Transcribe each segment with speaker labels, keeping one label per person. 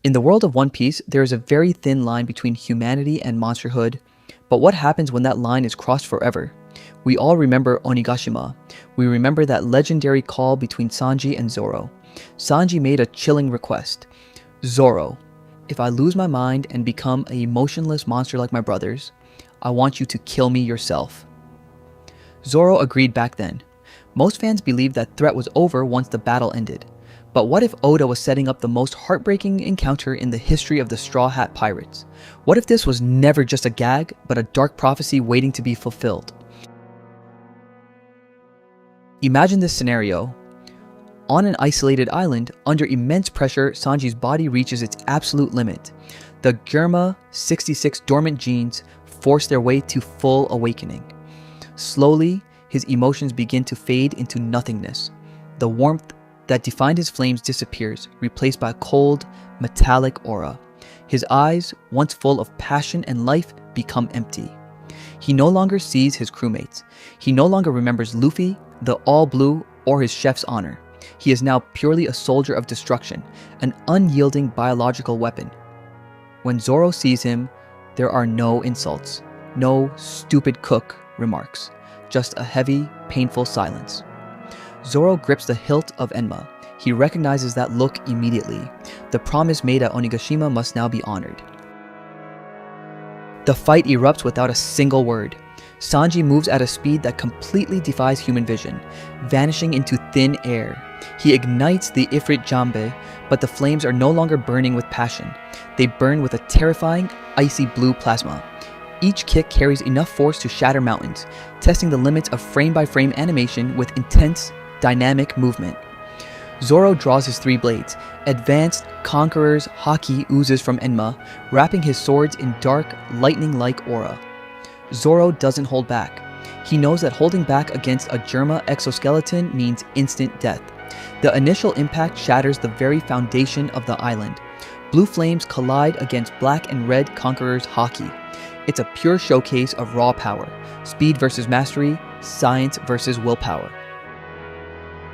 Speaker 1: In the world of One Piece, there is a very thin line between humanity and monsterhood, but what happens when that line is crossed forever? We all remember Onigashima. We remember that legendary call between Sanji and Zoro. Sanji made a chilling request. Zoro, if I lose my mind and become an emotionless monster like my brothers, I want you to kill me yourself. Zoro agreed back then. Most fans believed that threat was over once the battle ended. But what if Oda was setting up the most heartbreaking encounter in the history of the Straw Hat Pirates? What if this was never just a gag, but a dark prophecy waiting to be fulfilled? Imagine this scenario. On an isolated island, under immense pressure, Sanji's body reaches its absolute limit. The Germa 66 dormant genes force their way to full awakening. Slowly, his emotions begin to fade into nothingness. The warmth that defined his flames disappears, replaced by a cold, metallic aura. His eyes, once full of passion and life, become empty. He no longer sees his crewmates. He no longer remembers Luffy, the All Blue, or his chef's honor. He is now purely a soldier of destruction, an unyielding biological weapon. When Zoro sees him, there are no insults, no stupid cook remarks, just a heavy, painful silence. Zoro grips the hilt of Enma. He recognizes that look immediately. The promise made at Onigashima must now be honored. The fight erupts without a single word. Sanji moves at a speed that completely defies human vision, vanishing into thin air. He ignites the Ifrit Jambe, but the flames are no longer burning with passion. They burn with a terrifying, icy blue plasma. Each kick carries enough force to shatter mountains, testing the limits of frame-by-frame animation with intense, dynamic movement. Zoro draws his three blades. Advanced Conqueror's haki oozes from Enma, wrapping his swords in dark, lightning-like aura. Zoro doesn't hold back. He knows that holding back against a Germa exoskeleton means instant death. The initial impact shatters the very foundation of the island. Blue flames collide against black and red Conqueror's haki. It's a pure showcase of raw power, speed versus mastery, science versus willpower.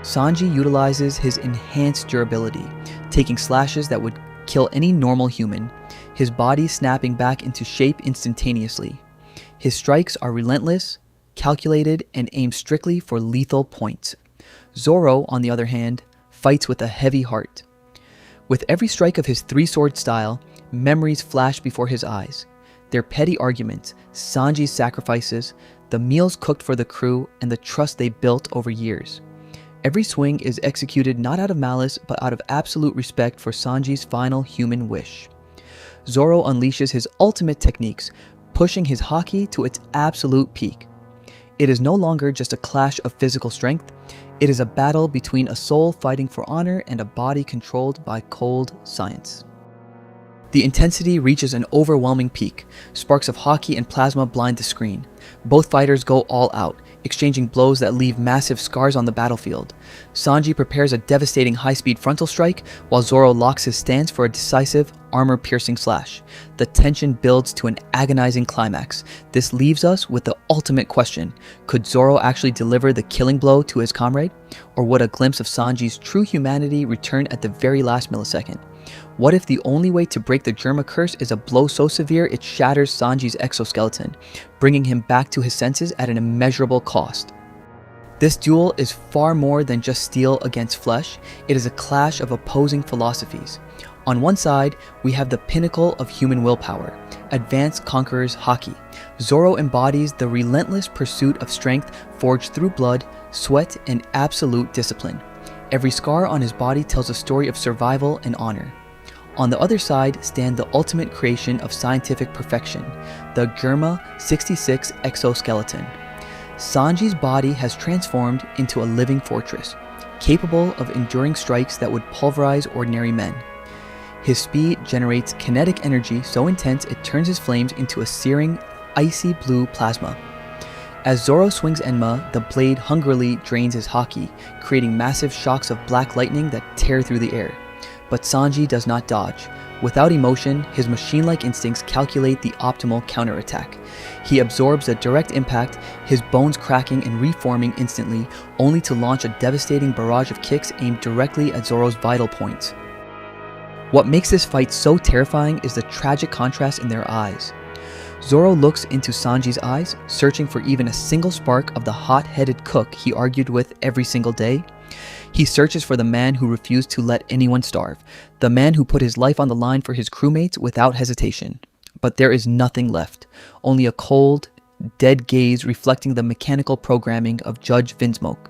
Speaker 1: Sanji utilizes his enhanced durability, taking slashes that would kill any normal human, his body snapping back into shape instantaneously. His strikes are relentless, calculated, and aimed strictly for lethal points. Zoro, on the other hand, fights with a heavy heart. With every strike of his three-sword style, memories flash before his eyes. Their petty arguments, Sanji's sacrifices, the meals cooked for the crew, and the trust they built over years. Every swing is executed not out of malice, but out of absolute respect for Sanji's final human wish. Zoro unleashes his ultimate techniques, pushing his haki to its absolute peak. It is no longer just a clash of physical strength, it is a battle between a soul fighting for honor and a body controlled by cold science. The intensity reaches an overwhelming peak. Sparks of haki and plasma blind the screen. Both fighters go all out, exchanging blows that leave massive scars on the battlefield. Sanji prepares a devastating high-speed frontal strike, while Zoro locks his stance for a decisive, armor-piercing slash. The tension builds to an agonizing climax. This leaves us with the ultimate question. Could Zoro actually deliver the killing blow to his comrade? Or would a glimpse of Sanji's true humanity return at the very last millisecond? What if the only way to break the Germa curse is a blow so severe it shatters Sanji's exoskeleton, bringing him back to his senses at an immeasurable cost? This duel is far more than just steel against flesh. It is a clash of opposing philosophies. On one side, we have the pinnacle of human willpower, Advanced Conqueror's haki. Zoro embodies the relentless pursuit of strength forged through blood, sweat, and absolute discipline. Every scar on his body tells a story of survival and honor. On the other side stand the ultimate creation of scientific perfection, the Germa 66 exoskeleton. Sanji's body has transformed into a living fortress, capable of enduring strikes that would pulverize ordinary men. His speed generates kinetic energy so intense it turns his flames into a searing, icy blue plasma. As Zoro swings Enma, the blade hungrily drains his haki, creating massive shocks of black lightning that tear through the air. But Sanji does not dodge. Without emotion, his machine-like instincts calculate the optimal counterattack. He absorbs a direct impact, his bones cracking and reforming instantly, only to launch a devastating barrage of kicks aimed directly at Zoro's vital points. What makes this fight so terrifying is the tragic contrast in their eyes. Zoro looks into Sanji's eyes, searching for even a single spark of the hot-headed cook he argued with every single day. He searches for the man who refused to let anyone starve, the man who put his life on the line for his crewmates without hesitation. But there is nothing left, only a cold, dead gaze reflecting the mechanical programming of Judge Vinsmoke.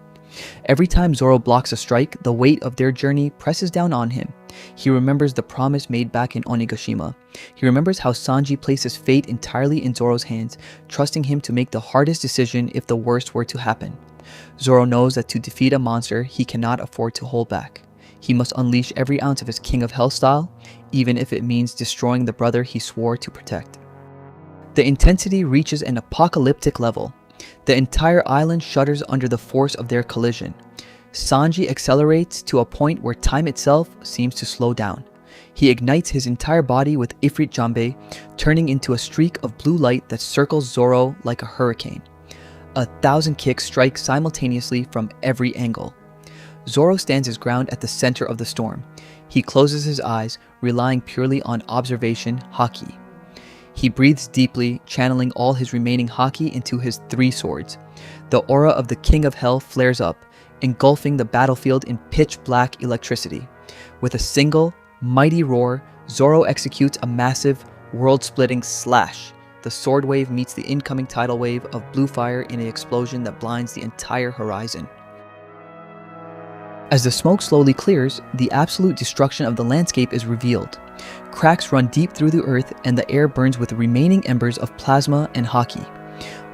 Speaker 1: Every time Zoro blocks a strike, the weight of their journey presses down on him. He remembers the promise made back in Onigashima. He remembers how Sanji placed his fate entirely in Zoro's hands, trusting him to make the hardest decision if the worst were to happen. Zoro knows that to defeat a monster, he cannot afford to hold back. He must unleash every ounce of his King of Hell style, even if it means destroying the brother he swore to protect. The intensity reaches an apocalyptic level. The entire island shudders under the force of their collision. Sanji accelerates to a point where time itself seems to slow down. He ignites his entire body with Ifrit Jambe, turning into a streak of blue light that circles Zoro like a hurricane. 1,000 kicks strike simultaneously from every angle. Zoro stands his ground at the center of the storm. He closes his eyes, relying purely on observation haki. He breathes deeply, channeling all his remaining haki into his 3 swords. The aura of the King of Hell flares up, engulfing the battlefield in pitch-black electricity. With a single, mighty roar, Zoro executes a massive, world-splitting slash. The sword wave meets the incoming tidal wave of blue fire in an explosion that blinds the entire horizon. As the smoke slowly clears, the absolute destruction of the landscape is revealed. Cracks run deep through the earth and the air burns with the remaining embers of plasma and haki.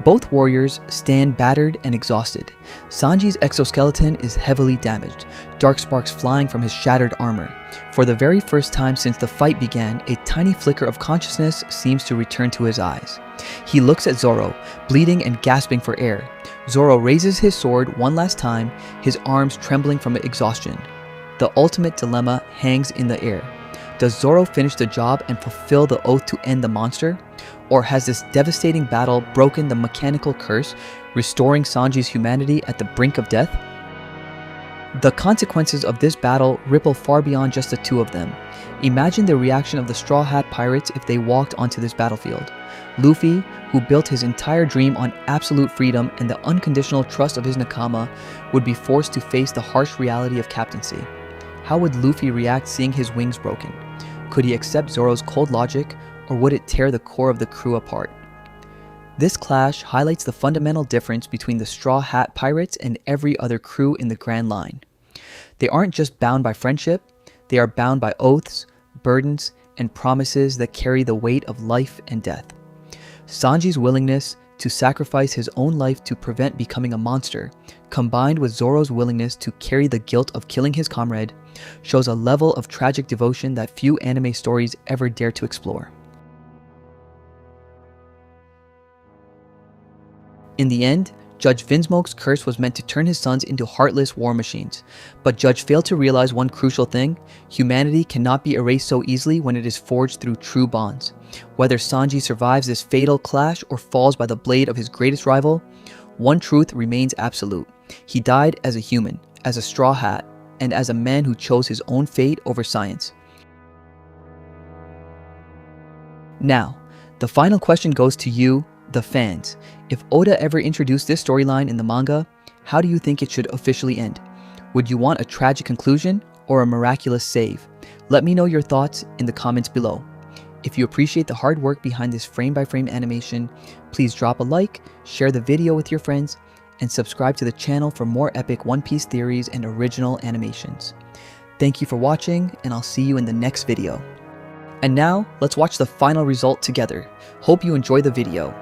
Speaker 1: Both warriors stand battered and exhausted. Sanji's exoskeleton is heavily damaged, dark sparks flying from his shattered armor. For the very first time since the fight began, a tiny flicker of consciousness seems to return to his eyes. He looks at Zoro, bleeding and gasping for air. Zoro raises his sword one last time, his arms trembling from exhaustion. The ultimate dilemma hangs in the air. Does Zoro finish the job and fulfill the oath to end the monster? Or has this devastating battle broken the mechanical curse, restoring Sanji's humanity at the brink of death? The consequences of this battle ripple far beyond just the two of them. Imagine the reaction of the Straw Hat Pirates if they walked onto this battlefield. Luffy, who built his entire dream on absolute freedom and the unconditional trust of his Nakama, would be forced to face the harsh reality of captaincy. How would Luffy react seeing his wings broken? Could he accept Zoro's cold logic, or would it tear the core of the crew apart? This clash highlights the fundamental difference between the Straw Hat Pirates and every other crew in the Grand Line. They aren't just bound by friendship, they are bound by oaths, burdens, and promises that carry the weight of life and death. Sanji's willingness to sacrifice his own life to prevent becoming a monster, combined with Zoro's willingness to carry the guilt of killing his comrade, shows a level of tragic devotion that few anime stories ever dare to explore. In the end, Judge Vinsmoke's curse was meant to turn his sons into heartless war machines, but Judge failed to realize one crucial thing: humanity cannot be erased so easily when it is forged through true bonds. Whether Sanji survives this fatal clash or falls by the blade of his greatest rival, one truth remains absolute. He died as a human, as a straw hat, and as a man who chose his own fate over science. Now, the final question goes to you, the fans. If Oda ever introduced this storyline in the manga, how do you think it should officially end? Would you want a tragic conclusion or a miraculous save? Let me know your thoughts in the comments below. If you appreciate the hard work behind this frame-by-frame animation, please drop a like, share the video with your friends, and subscribe to the channel for more epic One Piece theories and original animations. Thank you for watching, and I'll see you in the next video. And now, let's watch the final result together. Hope you enjoy the video.